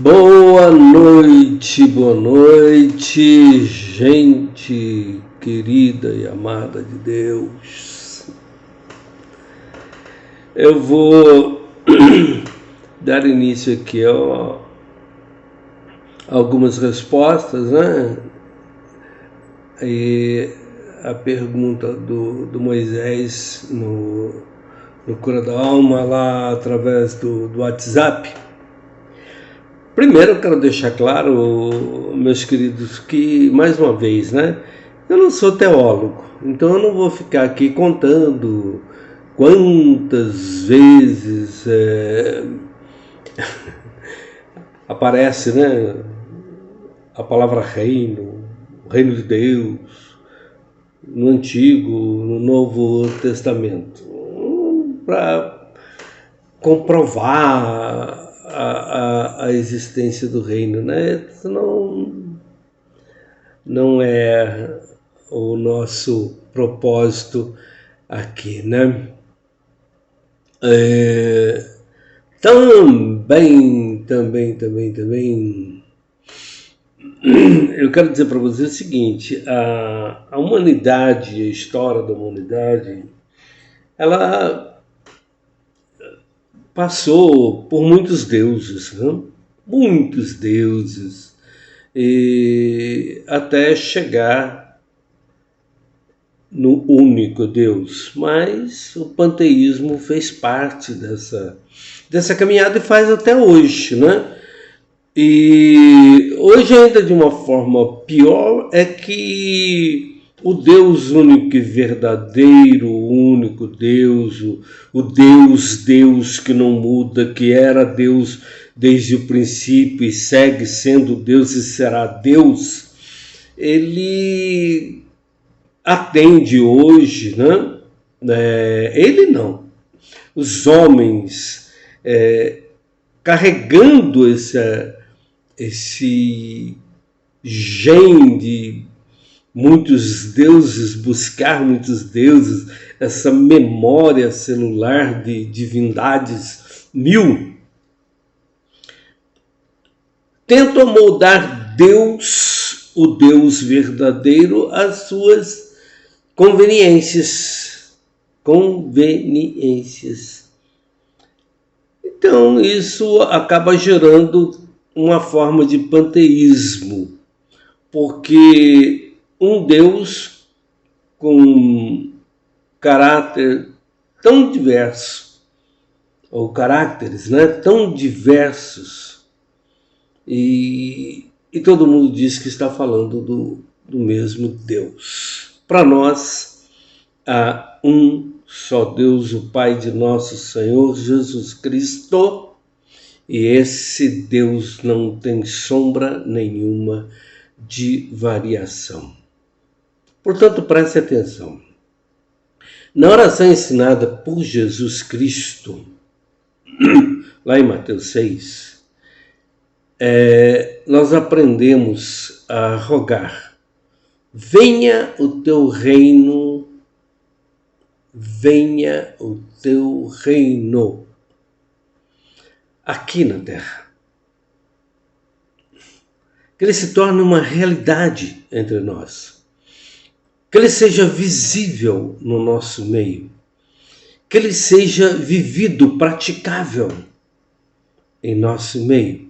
boa noite, gente querida e amada de Deus. Eu vou dar início aqui a algumas respostas, né? E a pergunta do Moisés no Cura da Alma lá através do WhatsApp. Primeiro eu quero deixar claro, meus queridos, que mais uma vez, né? Eu não sou teólogo, então eu não vou ficar aqui contando quantas vezes aparece, né, a palavra reino, o reino de Deus, no Antigo, no Novo Testamento, para comprovar a existência do reino, né? Isso não é o nosso propósito aqui, né? Também, eu quero dizer para você o seguinte: a humanidade, a história da humanidade, ela passou por muitos deuses, né? Muitos deuses, e até chegar no único Deus. Mas o panteísmo fez parte dessa caminhada e faz até hoje, né? E hoje, ainda de uma forma pior, é que o Deus único e verdadeiro, o único Deus, o Deus que não muda, que era Deus desde o princípio e segue sendo Deus e será Deus, ele atende hoje, né? Ele não. Os homens carregando esse gen de muitos deuses, buscar muitos deuses, essa memória celular de divindades mil, tentam moldar Deus, o Deus verdadeiro, às suas conveniências. Então isso acaba gerando uma forma de panteísmo, porque um Deus com caráter tão diverso, ou caráteres, né, tão diversos, e todo mundo diz que está falando do mesmo Deus. Para nós, há um só Deus, o Pai de nosso Senhor Jesus Cristo, e esse Deus não tem sombra nenhuma de variação. Portanto, preste atenção. Na oração ensinada por Jesus Cristo, lá em Mateus 6, nós aprendemos a rogar: venha o teu reino, venha o teu reino aqui na terra. Que ele se torne uma realidade entre nós. Que ele seja visível no nosso meio. Que ele seja vivido, praticável em nosso meio,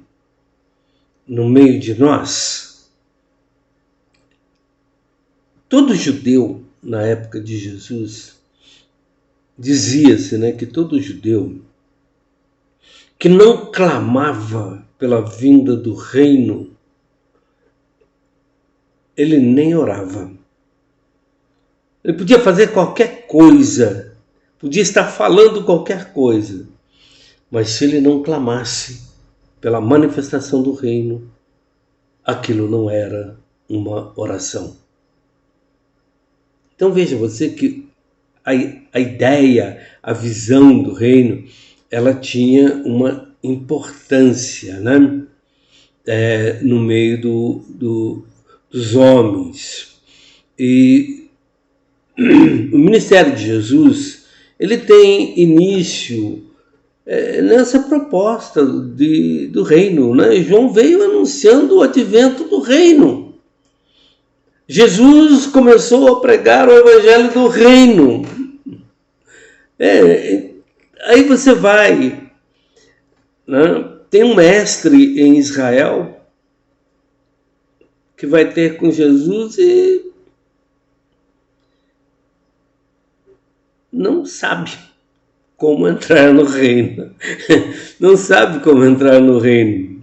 no meio de nós. Todo judeu, na época de Jesus, dizia-se, né, que todo judeu que não clamava pela vinda do reino, ele nem orava. Ele podia fazer qualquer coisa, podia estar falando qualquer coisa, mas se ele não clamasse pela manifestação do reino, aquilo não era uma oração. Então veja você que a ideia, a visão do reino, ela tinha uma importância, né? No meio dos homens. E o ministério de Jesus, ele tem início nessa proposta do reino, né? João veio anunciando o advento do reino. Jesus começou a pregar o evangelho do reino. Aí você vai, né? Tem um mestre em Israel que vai ter com Jesus e não sabe como entrar no reino. Não sabe como entrar no reino.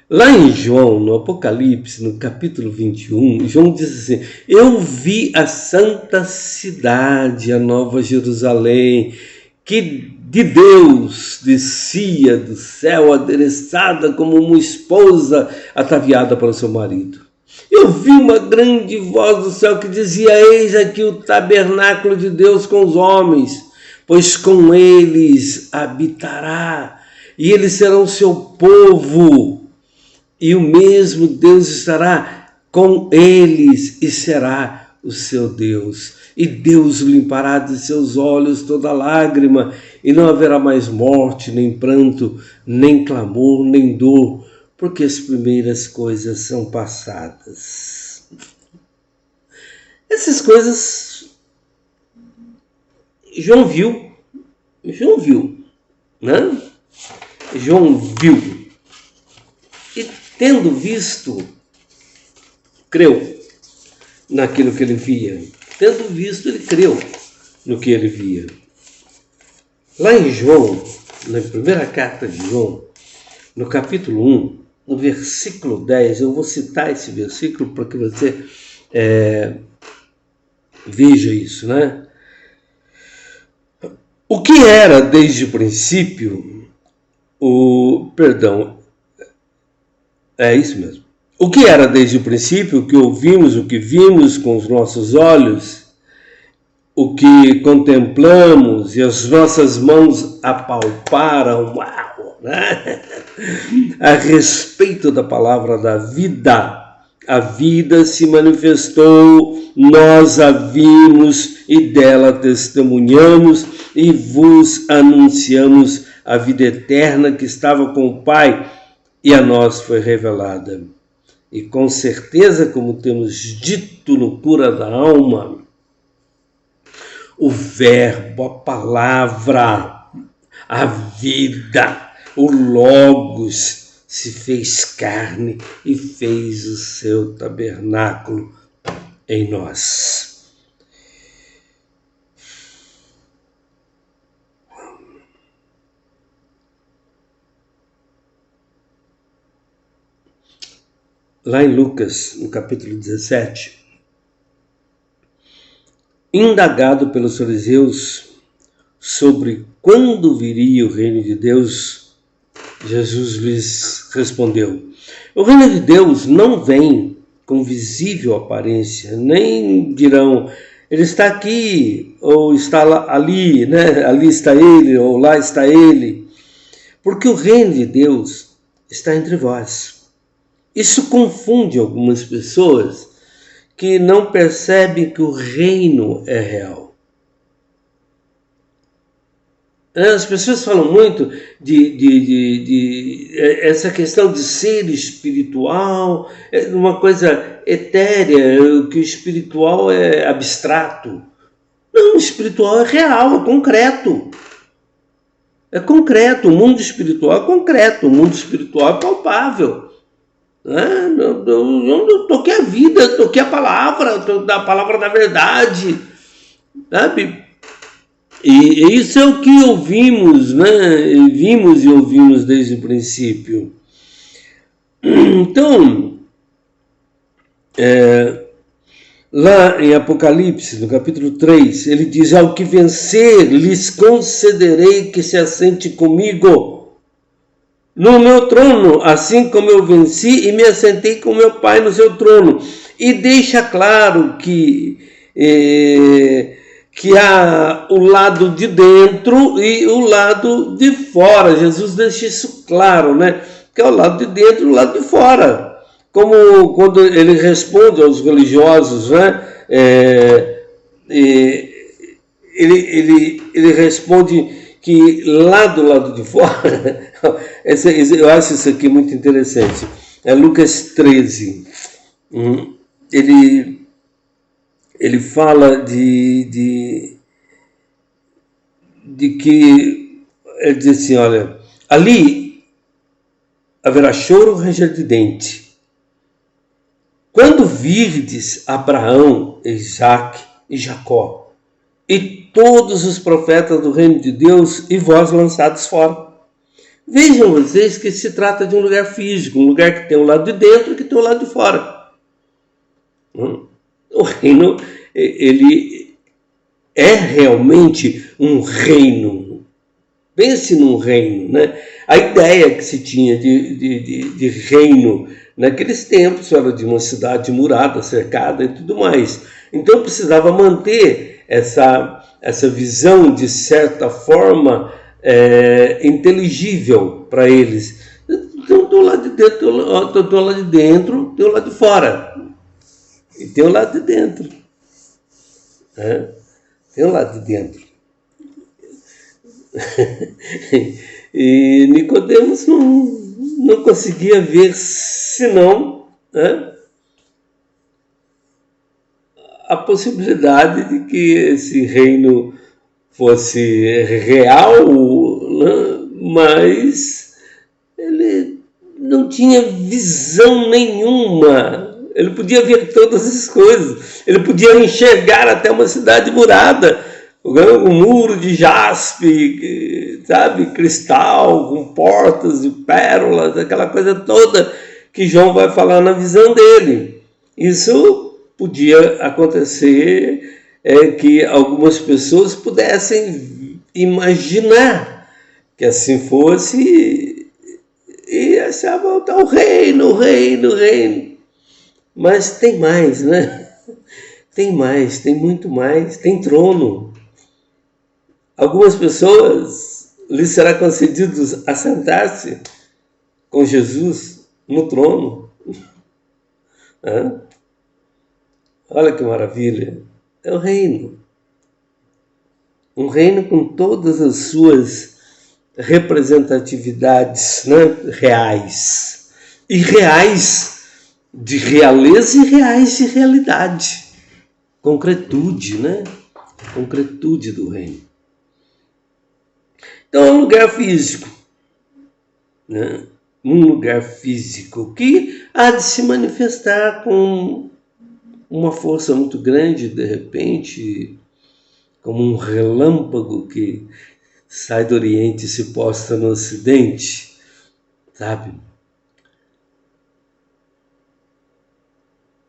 Lá em João, no Apocalipse, no capítulo 21, João diz assim: eu vi a santa cidade, a nova Jerusalém, que de Deus descia do céu, adereçada como uma esposa ataviada para o seu marido. Eu vi uma grande voz do céu que dizia: eis aqui o tabernáculo de Deus com os homens, pois com eles habitará, e eles serão seu povo, e o mesmo Deus estará com eles e será o seu Deus. E Deus limpará de seus olhos toda lágrima, e não haverá mais morte, nem pranto, nem clamor, nem dor, porque as primeiras coisas são passadas. Essas coisas João viu, né? João viu. E tendo visto, creu naquilo que ele via. Tendo visto, ele creu no que ele via. Lá em João, na primeira carta de João, no capítulo 1, no versículo 10, eu vou citar esse versículo para que você veja isso, né? O que era desde o princípio, isso mesmo. O que era desde o princípio, o que ouvimos, o que vimos com os nossos olhos, o que contemplamos e as nossas mãos apalparam, né? A respeito da palavra da vida. A vida se manifestou, nós a vimos e dela testemunhamos e vos anunciamos a vida eterna que estava com o Pai e a nós foi revelada. E com certeza, como temos dito no Cura da Alma, o verbo, a palavra, a vida, o Logos se fez carne e fez o seu tabernáculo em nós. Lá em Lucas, no capítulo 17, indagado pelos fariseus sobre quando viria o reino de Deus, Jesus lhes respondeu: o reino de Deus não vem com visível aparência, nem dirão, ele está aqui, ou está lá, ali, né? Ali está ele, ou lá está ele, porque o reino de Deus está entre vós. Isso confunde algumas pessoas que não percebem que o reino é real. As pessoas falam muito de essa questão de ser espiritual, uma coisa etérea, que o espiritual é abstrato. Não, o espiritual é real, é concreto. É concreto, o mundo espiritual é concreto, o mundo espiritual é palpável. Eu toquei a vida, eu toquei a palavra da verdade, sabe? E isso é o que ouvimos, né? Vimos e ouvimos desde o princípio. Então, lá em Apocalipse, no capítulo 3, ele diz: ao que vencer, lhes concederei que se assente comigo no meu trono, assim como eu venci e me assentei com meu Pai no seu trono. E deixa claro que há o lado de dentro e o lado de fora. Jesus deixa isso claro, né? Que é o lado de dentro e o lado de fora. Como quando ele responde aos religiosos, né? Ele responde que lá do lado de fora, eu acho isso aqui muito interessante, é Lucas 13, ele fala de que, ele diz assim, olha, ali haverá choro, ranger de dente, quando virdes Abraão, Isaque e Jacó, e todos os profetas do reino de Deus, e vós lançados fora. Vejam vocês que se trata de um lugar físico, um lugar que tem o lado de dentro e que tem o lado de fora. O reino, ele é realmente um reino. Pense num reino, né? A ideia que se tinha de reino naqueles tempos era de uma cidade murada, cercada e tudo mais. Então precisava manter essa visão, de certa forma, inteligível para eles. Então, do lado de dentro, do lado de dentro, tem o lado de fora. E tem o lado de dentro. Né? Tem o lado de dentro. E Nicodemos não conseguia ver senão, né, a possibilidade de que esse reino fosse real, né, mas ele não tinha visão nenhuma. Ele podia ver todas as coisas, ele podia enxergar até uma cidade murada, um muro de jaspe, sabe, cristal, com portas e pérolas, aquela coisa toda que João vai falar na visão dele. Isso podia acontecer, que algumas pessoas pudessem imaginar que assim fosse e achavam, tá, o reino. Mas tem mais, né? Tem mais, tem muito mais, tem trono. Algumas pessoas lhes será concedido assentar-se com Jesus no trono. Olha que maravilha! É o reino. Um reino com todas as suas representatividades, né, reais. E reais de realeza e reais de realidade. Concretude, né? Concretude do reino. Então é um lugar físico, né? Um lugar físico que há de se manifestar com uma força muito grande, de repente, como um relâmpago que sai do Oriente e se posta no Ocidente, sabe?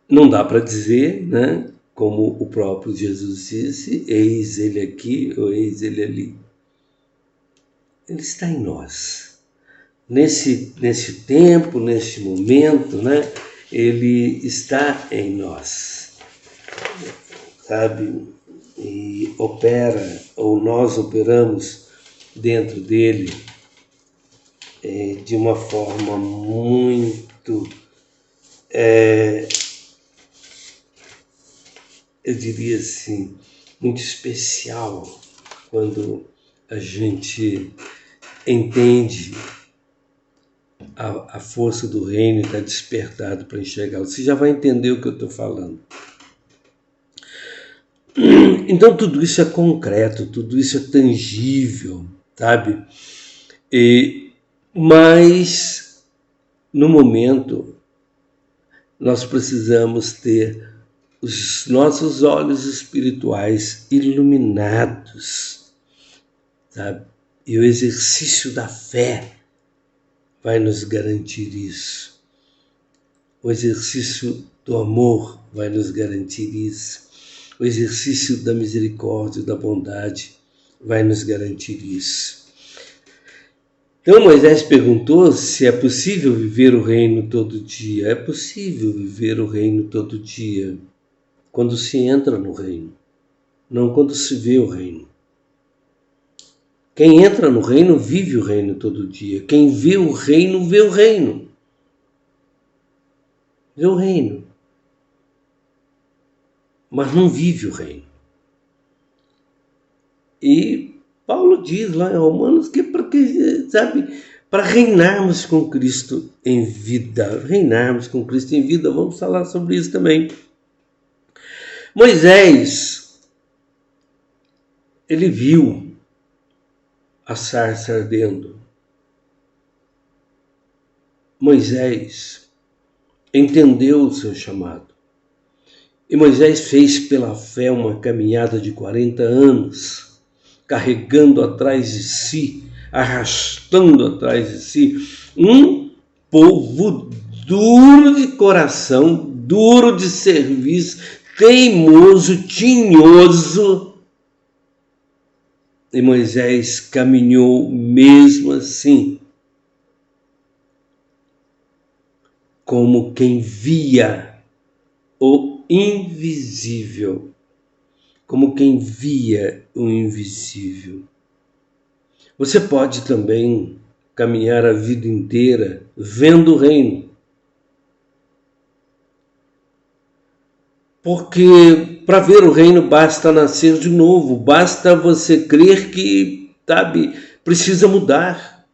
Não dá para dizer, né? Como o próprio Jesus disse, eis ele aqui ou eis ele ali. Ele está em nós. Nesse tempo, nesse momento, né? Ele está em nós, sabe? E opera, ou nós operamos dentro dele de uma forma muito, eu diria assim, muito especial, quando a gente entende a força do reino e está despertado para enxergá-lo. Você já vai entender o que eu estou falando. Então tudo isso é concreto, tudo isso é tangível, sabe? Mas no momento nós precisamos ter os nossos olhos espirituais iluminados, sabe? E o exercício da fé vai nos garantir isso. O exercício do amor vai nos garantir isso. O exercício da misericórdia, da bondade vai nos garantir isso. Então Moisés perguntou se é possível viver o reino todo dia. É possível viver o reino todo dia quando se entra no reino, não quando se vê o reino. Quem entra no reino vive o reino todo dia. Quem vê o reino, vê o reino. Vê o reino. Mas não vive o reino. E Paulo diz lá em Romanos que para reinarmos com Cristo em vida. Reinarmos com Cristo em vida, vamos falar sobre isso também. Moisés, ele viu a sarça ardendo. Moisés entendeu o seu chamado. E Moisés fez pela fé uma caminhada de 40 anos, carregando atrás de si, arrastando atrás de si, um povo duro de coração, duro de serviço, teimoso, tinhoso. E Moisés caminhou mesmo assim, como quem via o invisível, como quem via o invisível. Você pode também caminhar a vida inteira vendo o reino. Porque para ver o reino basta nascer de novo, basta você crer que, precisa mudar.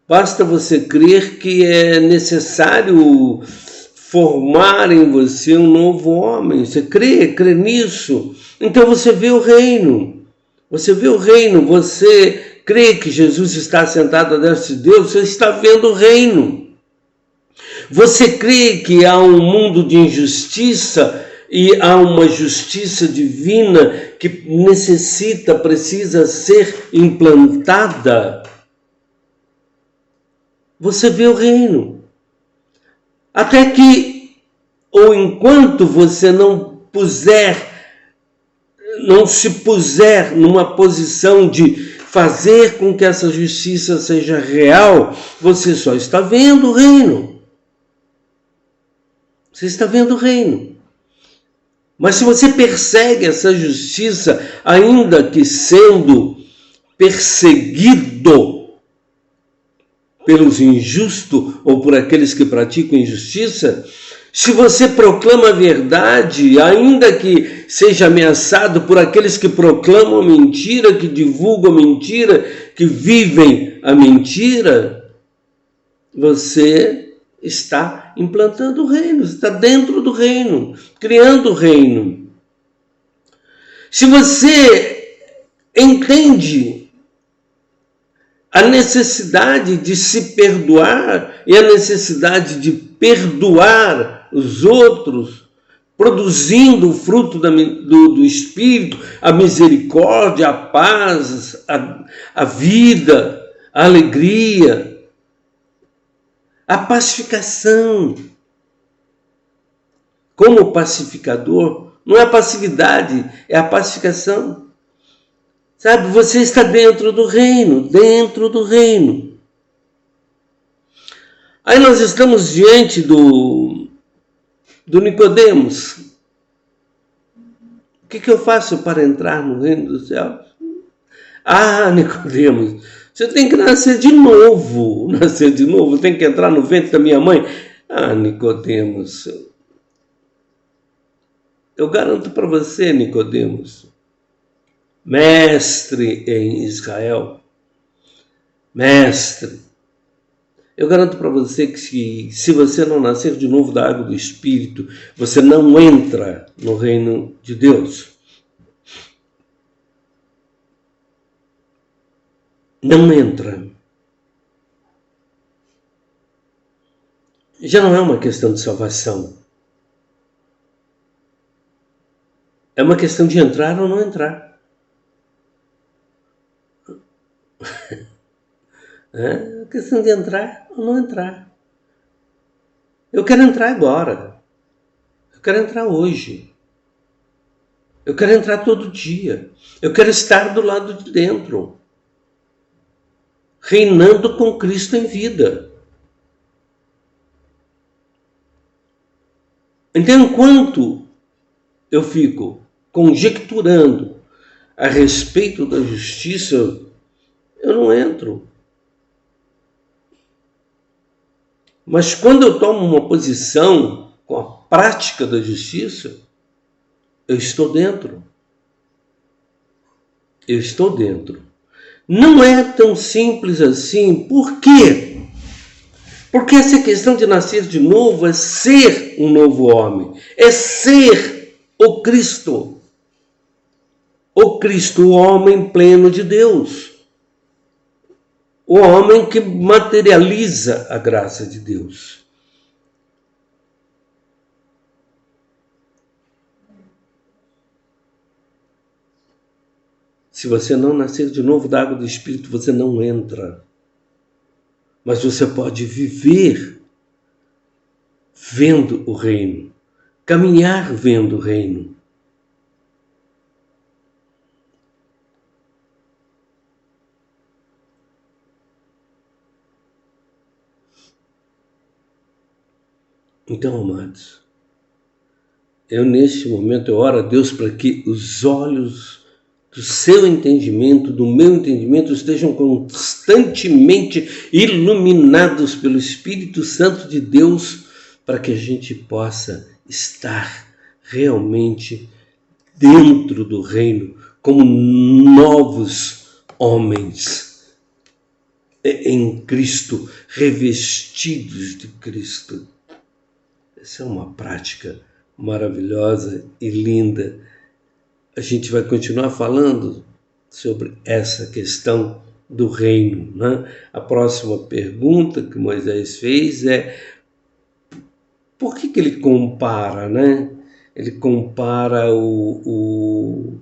Basta você crer que é necessário formar em você um novo homem. Você crê nisso. Então você vê o reino. Você vê o reino. Você crê que Jesus está sentado à destra de Deus. Você está vendo o reino. Você crê que há um mundo de injustiça e há uma justiça divina que precisa ser implantada. Você vê o reino. Até que, ou enquanto você não se puser numa posição de fazer com que essa justiça seja real, você só está vendo o reino. Você está vendo o reino. Mas se você persegue essa justiça, ainda que sendo perseguido pelos injustos ou por aqueles que praticam injustiça, se você proclama a verdade, ainda que seja ameaçado por aqueles que proclamam a mentira, que divulgam a mentira, que vivem a mentira, você está implantando o reino, está dentro do reino, criando o reino. Se você entende a necessidade de se perdoar e a necessidade de perdoar os outros, produzindo o fruto do Espírito, a misericórdia, a paz, a vida, a alegria, a pacificação. Como pacificador, não é a passividade, é a pacificação. Você está dentro do reino, dentro do reino. Aí nós estamos diante do Nicodemos. O que eu faço para entrar no reino dos céus? Nicodemos, você tem que nascer de novo, tem que entrar no ventre da minha mãe. Nicodemos, eu garanto para você, Nicodemos, mestre em Israel, mestre, eu garanto para você que se você não nascer de novo da água do Espírito, você não entra no reino de Deus. Não entra. Já não é uma questão de salvação. É uma questão de entrar ou não entrar. É questão de entrar ou não entrar. Eu quero entrar agora. Eu quero entrar hoje. Eu quero entrar todo dia. Eu quero estar do lado de dentro, reinando com Cristo em vida. Então, enquanto eu fico conjecturando a respeito da justiça, eu não entro. Mas quando eu tomo uma posição com a prática da justiça, eu estou dentro. Eu estou dentro. Não é tão simples assim. Por quê? Porque essa questão de nascer de novo é ser um novo homem. É ser o Cristo. O Cristo, o homem pleno de Deus. O homem que materializa a graça de Deus. Se você não nascer de novo da água do Espírito, você não entra. Mas você pode viver vendo o reino, caminhar vendo o reino. Então, amados, eu neste momento eu oro a Deus para que os olhos do seu entendimento, do meu entendimento, estejam constantemente iluminados pelo Espírito Santo de Deus, para que a gente possa estar realmente dentro do reino, como novos homens em Cristo, revestidos de Cristo. Essa é uma prática maravilhosa e linda. A gente vai continuar falando sobre essa questão do reino, né? A próxima pergunta que Moisés fez é: por que ele compara, né? Ele compara o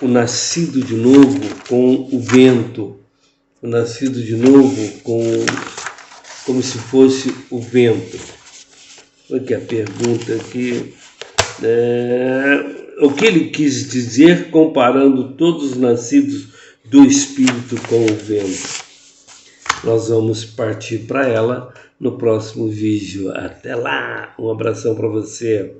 nascido de novo com o vento, o nascido de novo como se fosse o vento. Olha que a pergunta aqui. O que ele quis dizer comparando todos os nascidos do Espírito com o vento? Nós vamos partir para ela no próximo vídeo. Até lá! Um abração para você.